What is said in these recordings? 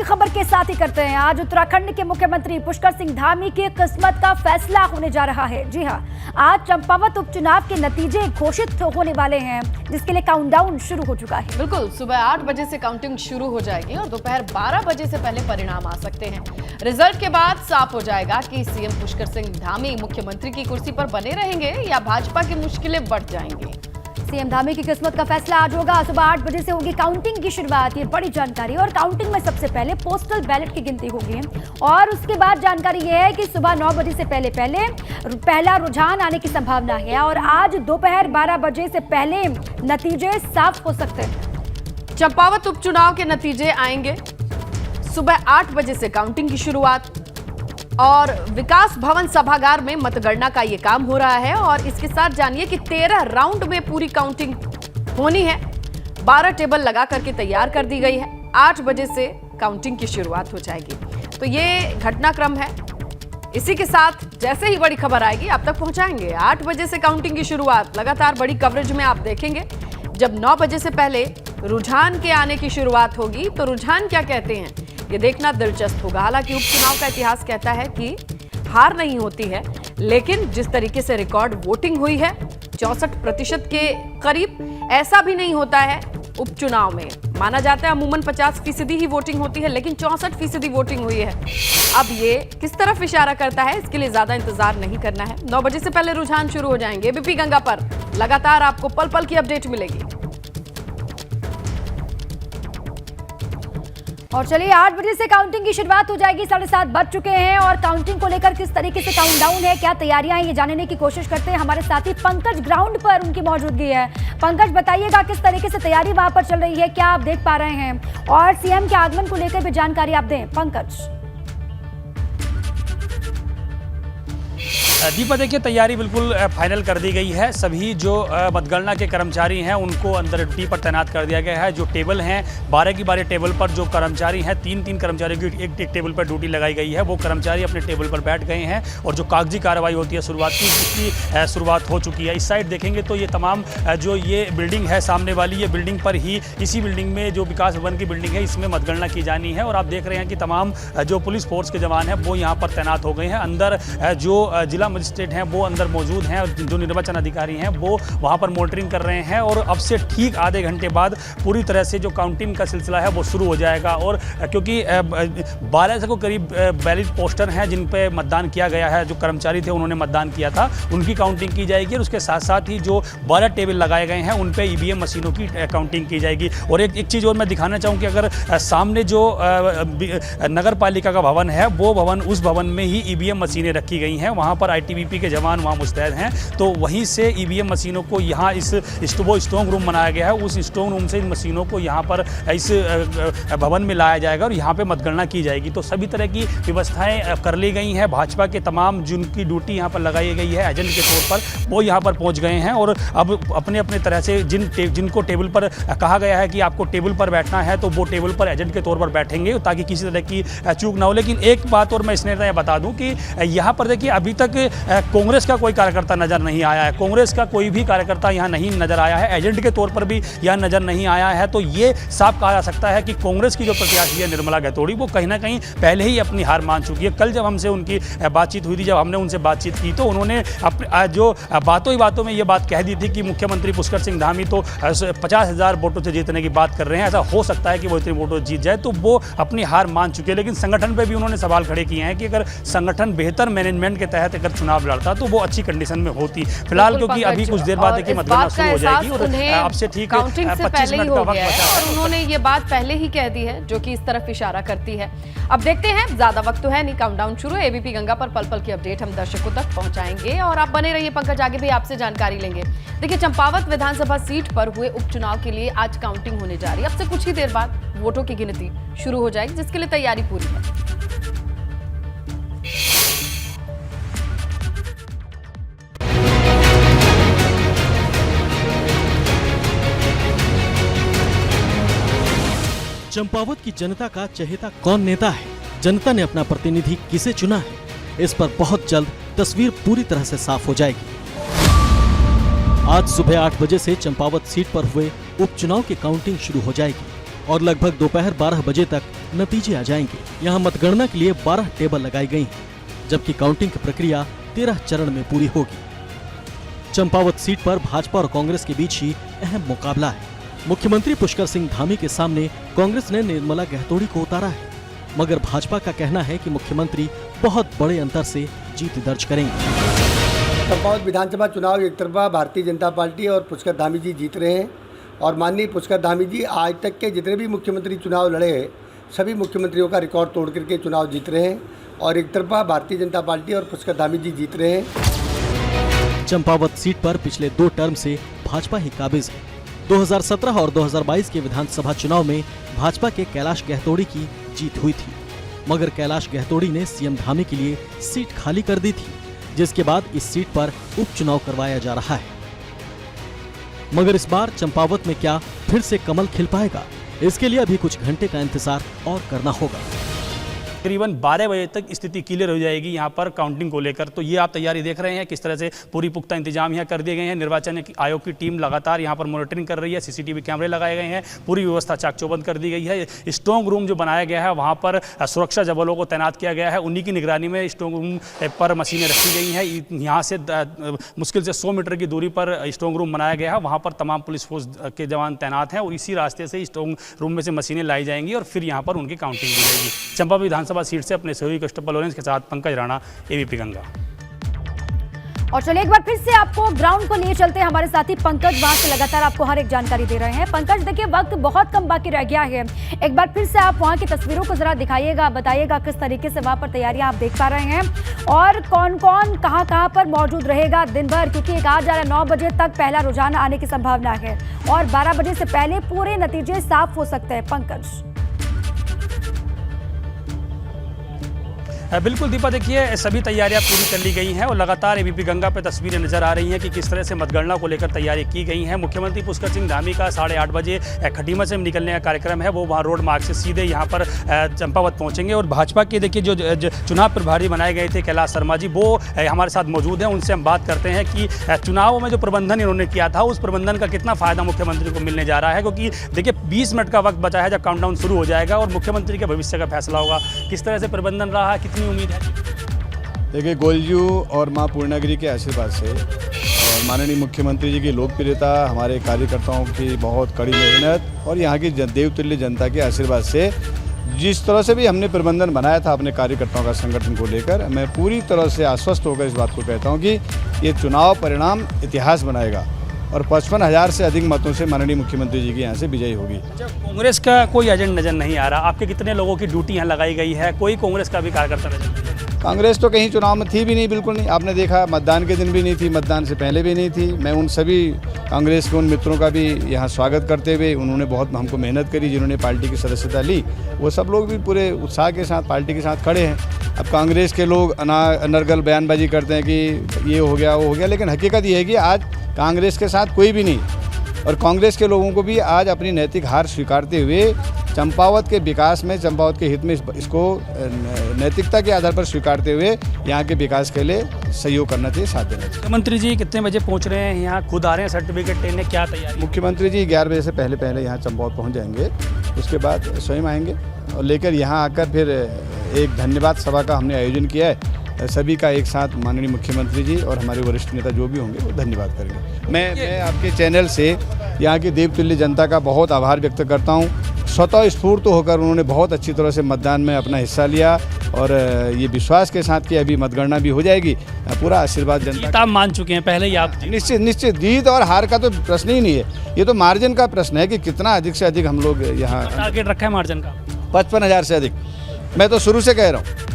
बड़ी खबर के साथ ही करते हैं। आज उत्तराखंड के मुख्यमंत्री पुष्कर सिंह धामी की किस्मत का फैसला होने जा रहा है। जी हां, आज चंपावत उपचुनाव के नतीजे घोषित होने वाले हैं, जिसके लिए काउंटडाउन शुरू हो चुका है। बिल्कुल, सुबह 8 बजे से काउंटिंग शुरू हो जाएगी और दोपहर 12 बजे से पहले परिणाम आ सकते हैं। रिजल्ट के बाद साफ हो जाएगा कि सीएम पुष्कर सिंह धामी मुख्यमंत्री की कुर्सी पर बने रहेंगे या भाजपा की मुश्किलें बढ़ जाएंगी। सीएम धामी की किस्मत का फैसला आज होगा। सुबह 8 बजे से होगी काउंटिंग की शुरुआत। ये बड़ी जानकारी। और काउंटिंग में सबसे पहले पोस्टल बैलेट की गिनती होगी और उसके बाद जानकारी ये है कि सुबह 9 बजे से पहले पहला रुझान आने की संभावना है और आज दोपहर 12 बजे से पहले नतीजे साफ हो सकते हैं। चंपावत उपचुनाव के नतीजे आएंगे सुबह 8 बजे से काउंटिंग की शुरुआत और विकास भवन सभागार में मतगणना का ये काम हो रहा है। और इसके साथ जानिए कि 13 राउंड में पूरी काउंटिंग होनी है। 12 टेबल लगा करके तैयार कर दी गई है। 8 बजे से काउंटिंग की शुरुआत हो जाएगी। तो ये घटनाक्रम है। इसी के साथ जैसे ही बड़ी खबर आएगी आप तक पहुंचाएंगे। 8 बजे से काउंटिंग की शुरुआत, लगातार बड़ी कवरेज में आप देखेंगे। जब 9 बजे से पहले रुझान के आने की शुरुआत होगी तो रुझान क्या कहते हैं ये देखना दिलचस्प होगा। हालांकि उपचुनाव का इतिहास कहता है कि हार नहीं होती है, लेकिन जिस तरीके से रिकॉर्ड वोटिंग हुई है 64% के करीब, ऐसा भी नहीं होता है उपचुनाव में। माना जाता है अमूमन 50% ही वोटिंग होती है, लेकिन 64% वोटिंग हुई है। अब ये किस तरफ इशारा करता है, इसके लिए ज्यादा इंतजार नहीं करना है। 9 बजे से पहले रुझान शुरू हो जाएंगे। एबीपी गंगा पर लगातार आपको पल पल की अपडेट मिलेगी। और चलिए 8 बजे से काउंटिंग की शुरुआत हो जाएगी। 7:30 बज चुके हैं और काउंटिंग को लेकर किस तरीके से काउंटडाउन है, क्या तैयारियां हैं, ये जानने की कोशिश करते हैं। हमारे साथी पंकज ग्राउंड पर उनकी मौजूदगी है। पंकज, बताइएगा किस तरीके से तैयारी वहां पर चल रही है, क्या आप देख पा रहे हैं और सीएम के आगमन को लेकर भी जानकारी आप दें। पंकज। दीपा, देखिए तैयारी बिल्कुल फाइनल कर दी गई है। सभी जो मतगणना के कर्मचारी हैं उनको अंदर ड्यूटी पर तैनात कर दिया गया है। जो टेबल हैं 12 की 12 टेबल पर जो कर्मचारी हैं, 3-3 कर्मचारियों की एक टेबल पर ड्यूटी लगाई गई है। वो कर्मचारी अपने टेबल पर बैठ गए हैं और जो कागजी कार्रवाई होती है शुरुआत की, उसकी शुरुआत हो चुकी है। इस साइड देखेंगे तो ये तमाम जो ये बिल्डिंग है सामने वाली, ये बिल्डिंग पर ही, इसी बिल्डिंग में जो विकास भवन की बिल्डिंग है, इसमें मतगणना की जानी है। और आप देख रहे हैं कि तमाम जो पुलिस फोर्स के जवान हैं वो यहाँ पर तैनात हो गए हैं। अंदर जो जिला मजिस्ट्रेट हैं वो अंदर मौजूद हैं और जो निर्वाचन अधिकारी हैं वो वहां पर मॉनिटरिंग कर रहे हैं। और अब से ठीक आधे घंटे बाद पूरी तरह से जो काउंटिंग का सिलसिला है वो शुरू हो जाएगा। और क्योंकि 12 को करीब बैलेट पोस्टर हैं जिन पे मतदान किया गया है, जो कर्मचारी थे उन्होंने मतदान किया था, उनकी काउंटिंग की जाएगी। और उसके साथ साथ ही जो 12 टेबल लगाए गए हैं उन पे ईवीएम मशीनों की काउंटिंग की जाएगी। और एक चीज़ और मैं दिखाना चाहूँ कि अगर सामने जो नगर पालिका का भवन है, वो भवन, उस भवन में ही ईवीएम मशीनें रखी गई हैं। वहाँ पर ITBP के जवान वहाँ मुस्तैद हैं। तो वहीं से ईवीएम मशीनों को यहाँ इस वो स्ट्रॉन्ग रूम बनाया गया है, उस स्ट्रॉन्ग रूम से इन मशीनों को यहाँ पर इस भवन में लाया जाएगा और यहाँ पे मतगणना की जाएगी। तो सभी तरह की व्यवस्थाएं कर ली गई हैं। भाजपा के तमाम जिनकी ड्यूटी यहाँ पर लगाई गई है एजेंट के तौर पर, वो यहाँ पर पहुँच गए हैं। और अब अपने अपने तरह से जिनको टेबल पर कहा गया है कि आपको टेबल पर बैठना है, तो वो टेबल पर एजेंट के तौर पर बैठेंगे ताकि किसी तरह की चूक ना हो। लेकिन एक बात और मैं इसमें बता दूँ कि यहाँ पर देखिए अभी तक कांग्रेस का कोई कार्यकर्ता नजर नहीं आया है। कांग्रेस का कोई भी कार्यकर्ता यहाँ नहीं नजर आया है, एजेंट के तौर पर भी यहाँ नजर नहीं आया है। तो ये साफ कहा जा सकता है कि कांग्रेस की जो प्रत्याशी है निर्मला गैतोड़ी, वो कहीं ना कहीं पहले ही अपनी हार मान चुकी है। कल जब हमसे उनकी बातचीत हुई थी, जब हमने उनसे बातचीत की, तो उन्होंने जो बातों ही बातों में ये बात कह दी थी कि मुख्यमंत्री पुष्कर सिंह धामी तो 50,000 वोटों से जीतने की बात कर रहे हैं, ऐसा हो सकता है कि वो इतने वोटों जीत जाए। तो वो अपनी हार मान चुके हैं। लेकिन संगठन पर भी उन्होंने सवाल खड़े किए हैं कि अगर संगठन बेहतर मैनेजमेंट के तहत अगर चुनाव लड़ता तो वो अच्छी कंडीशन में होती। फिलहाल क्योंकि अभी कुछ देर बाद देखिए मतगणना शुरू हो जाएगी और अब से ठीक 25 मिनट का वक्त बचा है। और उन्होंने ये बात पहले ही कह दी है, जो कि इस तरफ इशारा करती है। अब देखते हैं, ज्यादा वक्त तो है नहीं, काउंटडाउन शुरू है। एबीपी गंगा पर पल पल की अपडेट हम दर्शकों तक पहुंचाएंगे और आप बने रहिए पंकज, आगे भी आपसे जानकारी लेंगे। देखिए, चंपावत विधानसभा सीट पर हुए उपचुनाव के लिए आज काउंटिंग होने जा रही है। अब से कुछ ही देर बाद वोटों की गिनती शुरू हो जाएगी, जिसके लिए तैयारी पूरी है। चंपावत की जनता का चहेता कौन नेता है, जनता ने अपना प्रतिनिधि किसे चुना है, इस पर बहुत जल्द तस्वीर पूरी तरह से साफ हो जाएगी। आज सुबह 8 बजे से चंपावत सीट पर हुए उपचुनाव की काउंटिंग शुरू हो जाएगी और लगभग दोपहर 12 बजे तक नतीजे आ जाएंगे। यहाँ मतगणना के लिए 12 टेबल लगाई गई हैं, जबकि काउंटिंग की प्रक्रिया 13 चरण में पूरी होगी। चंपावत सीट पर भाजपा और कांग्रेस के बीच ही अहम मुकाबला है। मुख्यमंत्री पुष्कर सिंह धामी के सामने कांग्रेस ने निर्मला गहतोड़ी को उतारा है, मगर भाजपा का कहना है कि मुख्यमंत्री बहुत बड़े अंतर से जीत दर्ज करेंगे। चंपावत विधानसभा चुनाव एक तरफा भारतीय जनता पार्टी और पुष्कर धामी जी जीत रहे हैं और माननीय पुष्कर धामी जी आज तक के जितने भी मुख्यमंत्री चुनाव लड़े हैं सभी मुख्यमंत्रियों का रिकॉर्ड तोड़ करके चुनाव जीत रहे हैं और एक तरफा भारतीय जनता पार्टी और पुष्कर धामी जी जीत रहे हैं। चंपावत सीट पर पिछले 2 टर्म से भाजपा ही काबिज है। 2017 और 2022 के विधानसभा चुनाव में भाजपा के कैलाश गहतोड़ी की जीत हुई थी, मगर कैलाश गहतोड़ी ने सीएम धामी के लिए सीट खाली कर दी थी, जिसके बाद इस सीट पर उपचुनाव करवाया जा रहा है। मगर इस बार चंपावत में क्या फिर से कमल खिल पाएगा, इसके लिए अभी कुछ घंटे का इंतजार और करना होगा। तकरीबन 12 बजे तक स्थिति क्लियर हो जाएगी यहाँ पर काउंटिंग को लेकर। तो ये आप तैयारी देख रहे हैं किस तरह से पूरी पुख्ता इंतजाम यहाँ कर दिए गए हैं। निर्वाचन आयोग की टीम लगातार यहाँ पर मॉनिटरिंग कर रही है, सीसीटीवी कैमरे लगाए गए हैं, पूरी व्यवस्था चाक चौबंद कर दी गई है। स्ट्रॉन्ग रूम जो बनाया गया है वहाँ पर सुरक्षा जवानों को तैनात किया गया है, उन्हीं की निगरानी में स्ट्रॉन्ग रूम पर मशीनें रखी गई हैं। यहाँ से मुश्किल से 100 मीटर की दूरी पर स्ट्रॉन्ग रूम बनाया गया है, वहाँ पर तमाम पुलिस फोर्स के जवान तैनात हैं और इसी रास्ते से स्ट्रॉन्ग रूम में से मशीनें लाई जाएंगी और फिर यहाँ पर उनकी काउंटिंग की जाएगी। चंपा विधानसभा सीट से अपने सहयोगी कष्टपाल लॉरेंस के साथ पंकज राणा, एबीपी गंगा। और चलिए एक बार फिर से आपको ग्राउंड को लिए चलते हैं। हमारे साथी पंकज वहां से लगातार आपको हर एक जानकारी दे रहे हैं। पंकज देखिए वक्त बहुत कम बाकी रह गया है, एक बार फिर से आप वहां की तस्वीरों को जरा दिखाइएगा, बताइएगा किस तरीके से वहां पर तैयारियां आप देख पा रहे हैं और कौन कौन कहां पर मौजूद रहेगा दिन भर, क्योंकि कहा जा रहा है 9 बजे तक पहला रुझान आने की संभावना है और 12 बजे से पहले पूरे नतीजे साफ हो सकते हैं। पंकज बिल्कुल दीपा, देखिए सभी तैयारियां पूरी कर ली गई हैं और लगातार एबीपी गंगा पे तस्वीरें नजर आ रही हैं कि किस तरह से मतगणना को लेकर तैयारी की गई है। मुख्यमंत्री पुष्कर सिंह धामी का 8:30 बजे खटीमा से निकलने का कार्यक्रम है, वो वहाँ रोड मार्ग से सीधे यहाँ पर चंपावत पहुँचेंगे और भाजपा के देखिए जो चुनाव प्रभारी बनाए गए थे कैलाश शर्मा जी, वो हमारे साथ मौजूद हैं। उनसे हम बात करते हैं कि चुनावों में जो प्रबंधन इन्होंने किया था उस प्रबंधन का कितना फ़ायदा मुख्यमंत्री को मिलने जा रहा है, क्योंकि देखिए 20 मिनट का वक्त बचा है जब काउंटडाउन शुरू हो जाएगा और मुख्यमंत्री के भविष्य का फैसला होगा। किस तरह से प्रबंधन रहा, कितनी उम्मीद है? देखिए गोलजू और माँ पूर्णागिरी के आशीर्वाद से और माननीय मुख्यमंत्री जी की लोकप्रियता, हमारे कार्यकर्ताओं की बहुत कड़ी मेहनत और यहाँ की देवतुल्य जनता के आशीर्वाद से जिस तरह से भी हमने प्रबंधन बनाया था अपने कार्यकर्ताओं का संगठन को लेकर, मैं पूरी तरह से आश्वस्त होकर इस बात को कहता हूँ कि ये चुनाव परिणाम इतिहास बनाएगा और 55,000 से अधिक मतों से माननीय मुख्यमंत्री जी की यहाँ से विजयी होगी। कांग्रेस का कोई एजेंट नजर नहीं आ रहा, आपके कितने लोगों की ड्यूटी यहाँ लगाई गई है, कोई कांग्रेस का भी कार्यकर्ता नजर? कांग्रेस तो कहीं चुनाव में थी भी नहीं, बिल्कुल नहीं। आपने देखा मतदान के दिन भी नहीं थी, मतदान से पहले भी नहीं थी। मैं उन सभी कांग्रेस के उन मित्रों का भी यहाँ स्वागत करते हुए, उन्होंने बहुत हमको मेहनत करी, जिन्होंने पार्टी की सदस्यता ली, वो सब लोग भी पूरे उत्साह के साथ पार्टी के साथ खड़े हैं। अब कांग्रेस के लोग अनर्गल बयानबाजी करते हैं कि ये हो गया वो हो गया, लेकिन हकीकत ये है कि आज कांग्रेस के साथ कोई भी नहीं और कांग्रेस के लोगों को भी आज अपनी नैतिक हार स्वीकारते हुए चंपावत के विकास में, चंपावत के हित में इसको नैतिकता के आधार पर स्वीकारते हुए यहाँ के विकास के लिए सहयोग करना चाहिए, साथ देना चाहिए। मुख्यमंत्री जी कितने बजे पहुँच रहे हैं यहाँ, खुद आ रहे हैं सर्टिफिकेट लेने, क्या तैयारी? मुख्यमंत्री जी 11 बजे से पहले यहाँ चंपावत पहुँच जाएंगे, उसके बाद स्वयं आएंगे और लेकर यहाँ आकर फिर एक धन्यवाद सभा का हमने आयोजन किया है। सभी का एक साथ माननीय मुख्यमंत्री जी और हमारे वरिष्ठ नेता जो भी होंगे वो धन्यवाद करेंगे। मैं आपके चैनल से यहाँ की देवतुल्य जनता का बहुत आभार व्यक्त करता हूँ। स्वतः स्फूर्त होकर उन्होंने बहुत अच्छी तरह से मतदान में अपना हिस्सा लिया और ये विश्वास के साथ कि अभी मतगणना भी हो जाएगी। पूरा आशीर्वाद जनता आप मान चुके हैं पहले ही आप? निश्चित जीत और हार का तो प्रश्न ही नहीं है, ये तो मार्जिन का प्रश्न है कि कितना अधिक से अधिक हम लोग यहाँ टारगेट रखा है मार्जिन का 55,000 से अधिक। मैं तो शुरू से कह रहा हूँ,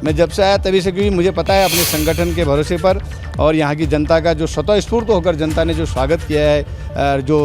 मैं जब से आया तभी से, क्योंकि मुझे पता है अपने संगठन के भरोसे पर और यहाँ की जनता का जो स्वतः स्फूर्त होकर जनता ने जो स्वागत किया है, जो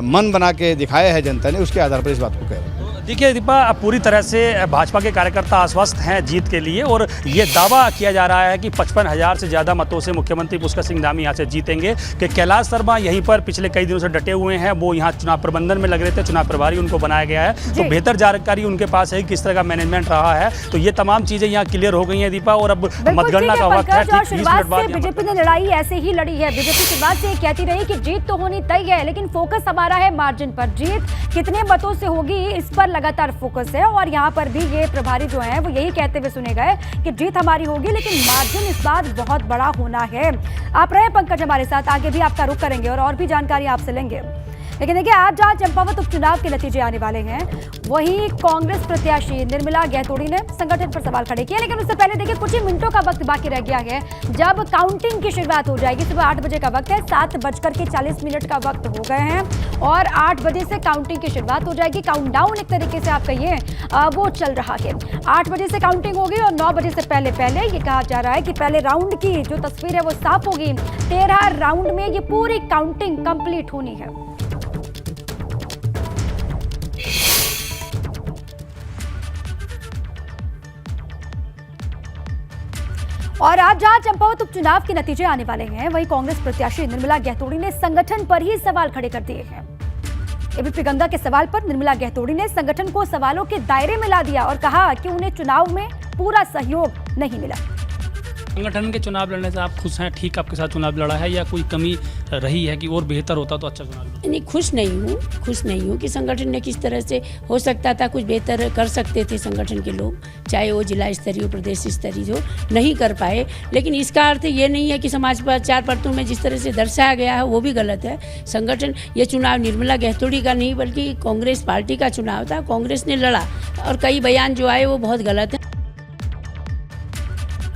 मन बना के दिखाया है जनता ने, उसके आधार पर इस बात को कह रहे हैं। देखिए दीपा, पूरी तरह से भाजपा के कार्यकर्ता आश्वस्त हैं जीत के लिए और ये दावा किया जा रहा है कि 55,000 से ज़्यादा मतों से मुख्यमंत्री पुष्कर सिंह धामी यहाँ से जीतेंगे। कि कैलाश शर्मा यहीं पर पिछले कई दिनों से डटे हुए हैं, वो यहाँ चुनाव प्रबंधन में लग रहे थे, चुनाव प्रभारी उनको बनाया गया है, तो बेहतर जानकारी उनके पास है किस तरह का मैनेजमेंट रहा है। तो ये तमाम चीज़ें यहाँ क्लियर हो गई हैं दीपा और अब मतगणना का वक्त है। 20 मिनट बाद बीजेपी ने लड़ाई ऐसे ही लड़ी है। बीजेपी की बात से कहती रही कि जीत तो होनी तय है, लेकिन फोकस हमारा है मार्जिन पर। जीत कितने मतों से होगी इस पर लगातार फोकस है और यहाँ पर भी ये प्रभारी जो हैं वो यही कहते हुए सुने गए कि जीत हमारी होगी, लेकिन मार्जिन इस बार बहुत बड़ा होना है। आप रहे पंकज हमारे साथ, आगे भी आपका रुख करेंगे और भी जानकारी आपसे लेंगे। लेकिन देखिए, आज जहां चंपावत उपचुनाव के नतीजे आने वाले हैं, वहीं कांग्रेस प्रत्याशी निर्मला गहतोड़ी ने संगठन पर सवाल खड़े किए। लेकिन उससे पहले देखिए, कुछ ही मिनटों का वक्त बाकी रह गया है जब काउंटिंग की शुरुआत हो जाएगी। सुबह 8 बजे का वक्त है, 7:40 का वक्त हो गए हैं और 8 बजे से काउंटिंग की शुरुआत हो जाएगी। काउंटडाउन एक तरीके से आप कहिए वो चल रहा है। 8 बजे से काउंटिंग होगी और 9 बजे से पहले ये कहा जा रहा है कि पहले राउंड की जो तस्वीर है वो साफ होगी। 13 राउंड में ये पूरी काउंटिंग कंप्लीट होनी है। और आज जहां चंपावत उपचुनाव के नतीजे आने वाले हैं, वहीं कांग्रेस प्रत्याशी निर्मला गहतोड़ी ने संगठन पर ही सवाल खड़े कर दिए हैं। एबीपी गंगा के सवाल पर निर्मला गहतोड़ी ने संगठन को सवालों के दायरे में ला दिया और कहा कि उन्हें चुनाव में पूरा सहयोग नहीं मिला। संगठन के चुनाव लड़ने से आप खुश हैं? ठीक आपके साथ चुनाव लड़ा है या कोई कमी रही है कि और बेहतर होता तो अच्छा चुनाव? नहीं, खुश नहीं हूँ कि संगठन ने किस तरह से, हो सकता था कुछ बेहतर कर सकते थे संगठन के लोग, चाहे वो जिला स्तरीय हो, प्रदेश स्तरीय हो, नहीं कर पाए। लेकिन इसका अर्थ ये नहीं है कि समाज पर 4 परतों में जिस तरह से दर्शाया गया है वो भी गलत है। संगठन, ये चुनाव निर्मला गहतोड़ी का नहीं बल्कि कांग्रेस पार्टी का चुनाव था, कांग्रेस ने लड़ा और कई बयान जो आए वो बहुत गलत है।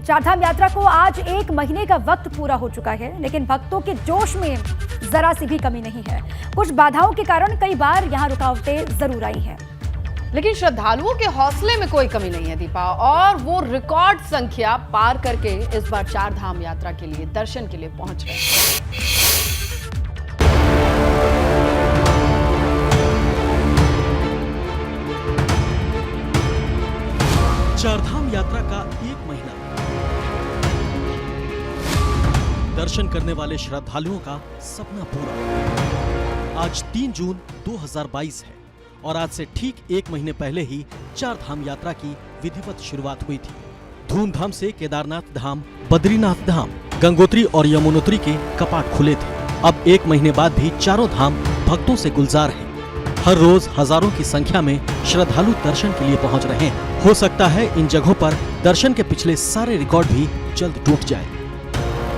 चारधाम यात्रा को आज 1 महीने का वक्त पूरा हो चुका है, लेकिन भक्तों के जोश में जरा सी भी कमी नहीं है। कुछ बाधाओं के कारण कई बार यहां रुकावटें जरूर आई हैं, लेकिन श्रद्धालुओं के हौसले में कोई कमी नहीं है दीपा, और वो रिकॉर्ड संख्या पार करके इस बार चारधाम यात्रा के लिए, दर्शन के लिए पहुंच रहे हैं। चारधाम यात्रा का 1 महीना, दर्शन करने वाले श्रद्धालुओं का सपना पूरा। आज 3 जून 2022 है और आज से ठीक 1 महीने पहले ही चारधाम यात्रा की विधिवत शुरुआत हुई थी। धूमधाम से केदारनाथ धाम, बद्रीनाथ धाम, गंगोत्री और यमुनोत्री के कपाट खुले थे। अब 1 महीने बाद भी चारों धाम भक्तों से गुलजार हैं। हर रोज हजारों की संख्या में श्रद्धालु दर्शन के लिए पहुंच रहे हैं। हो सकता है इन जगहों पर दर्शन के पिछले सारे रिकॉर्ड भी जल्द टूट जाए।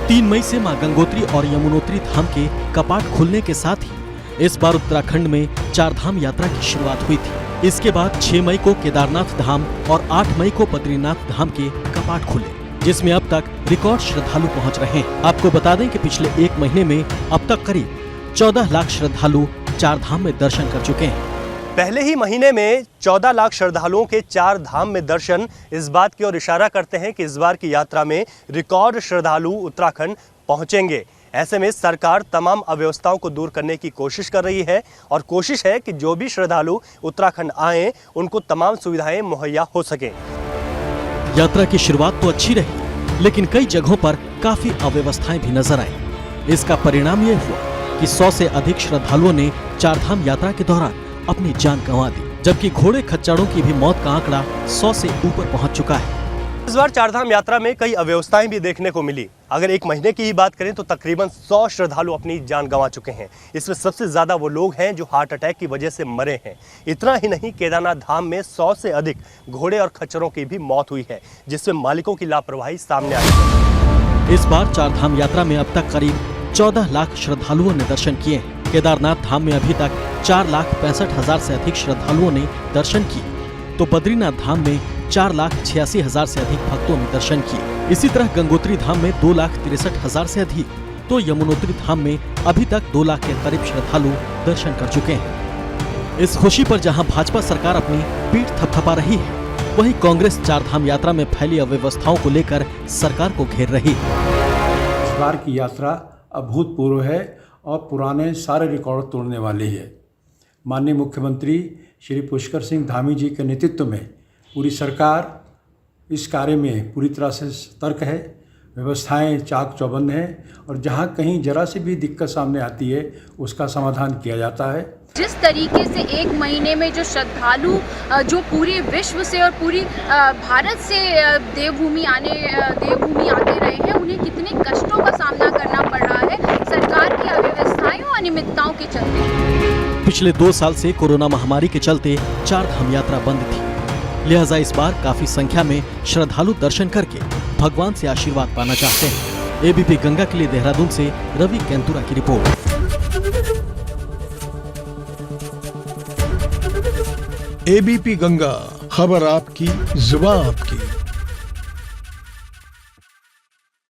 3 मई से मां गंगोत्री और यमुनोत्री धाम के कपाट खुलने के साथ ही इस बार उत्तराखंड में चारधाम यात्रा की शुरुआत हुई थी। इसके बाद 6 मई को केदारनाथ धाम और 8 मई को बद्रीनाथ धाम के कपाट खुले, जिसमें अब तक रिकॉर्ड श्रद्धालु पहुंच रहे हैं। आपको बता दें कि पिछले 1 महीने में अब तक करीब 14 लाख श्रद्धालु चारधाम में दर्शन कर चुके हैं। पहले ही महीने में 14 लाख श्रद्धालुओं के चार धाम में दर्शन इस बात की ओर इशारा करते हैं कि इस बार की यात्रा में रिकॉर्ड श्रद्धालु उत्तराखंड पहुंचेंगे। ऐसे में सरकार तमाम अव्यवस्थाओं को दूर करने की कोशिश कर रही है और कोशिश है कि जो भी श्रद्धालु उत्तराखंड आएं उनको तमाम सुविधाएं मुहैया हो सकें। यात्रा की शुरुआत तो अच्छी रही, लेकिन कई जगहों पर काफी अव्यवस्थाएं भी नजर आई। इसका परिणाम ये हुआ कि 100 से अधिक श्रद्धालुओं ने चारधाम यात्रा के दौरान अपनी जान गंवा दी, जबकि घोड़े खच्चरों की भी मौत का आंकड़ा 100 से ऊपर पहुंच चुका है। इस बार चारधाम यात्रा में कई अव्यवस्थाएं भी देखने को मिली। अगर 1 महीने की ही बात करें तो तकरीबन 100 श्रद्धालु अपनी जान गंवा चुके हैं। इसमें सबसे ज्यादा वो लोग हैं जो हार्ट अटैक की वजह से मरे हैं। इतना ही नहीं, केदारनाथ धाम में 100 से अधिक घोड़े और खच्चरों की भी मौत हुई है, जिसमें मालिकों की लापरवाही सामने आई है। इस बार चारधाम यात्रा में अब तक करीब 14 लाख श्रद्धालुओं ने दर्शन किए हैं। केदारनाथ धाम में अभी तक 4,65,000 से अधिक श्रद्धालुओं ने दर्शन किए, तो बद्रीनाथ धाम में 4,86,000 से अधिक भक्तों ने दर्शन किए। इसी तरह गंगोत्री धाम में 2,63,000 से अधिक, तो यमुनोत्री धाम में अभी तक 2 लाख के करीब श्रद्धालु दर्शन कर चुके हैं। इस खुशी पर जहां भाजपा सरकार अपनी पीठ थपथपा रही है, वहीं कांग्रेस चारधाम यात्रा में फैली अव्यवस्थाओं को लेकर सरकार को घेर रही है। इस बार की यात्रा अभूतपूर्व है और पुराने सारे रिकॉर्ड तोड़ने वाली है। माननीय मुख्यमंत्री श्री पुष्कर सिंह धामी जी के नेतृत्व में पूरी सरकार इस कार्य में पूरी तरह से सतर्क है। व्यवस्थाएं चाक चौबंद हैं और जहां कहीं जरा सी भी दिक्कत सामने आती है उसका समाधान किया जाता है। जिस तरीके से 1 महीने में जो श्रद्धालु जो पूरे विश्व से और पूरी भारत से देवभूमि आते रहे हैं, उन्हें कितने कष्टों का सामना करना पड़ रहा है। सरकार की अव्यवस्थाएं और अनियमितताओं के चलते। पिछले 2 साल से कोरोना महामारी के चलते 4 धाम यात्रा बंद थी, लिहाजा इस बार काफी संख्या में श्रद्धालु दर्शन करके भगवान से आशीर्वाद पाना चाहते हैं। एबीपी गंगा के लिए देहरादून से रवि केंतुरा की रिपोर्ट। एबीपी गंगा, खबर आपकी, जुबान आपकी।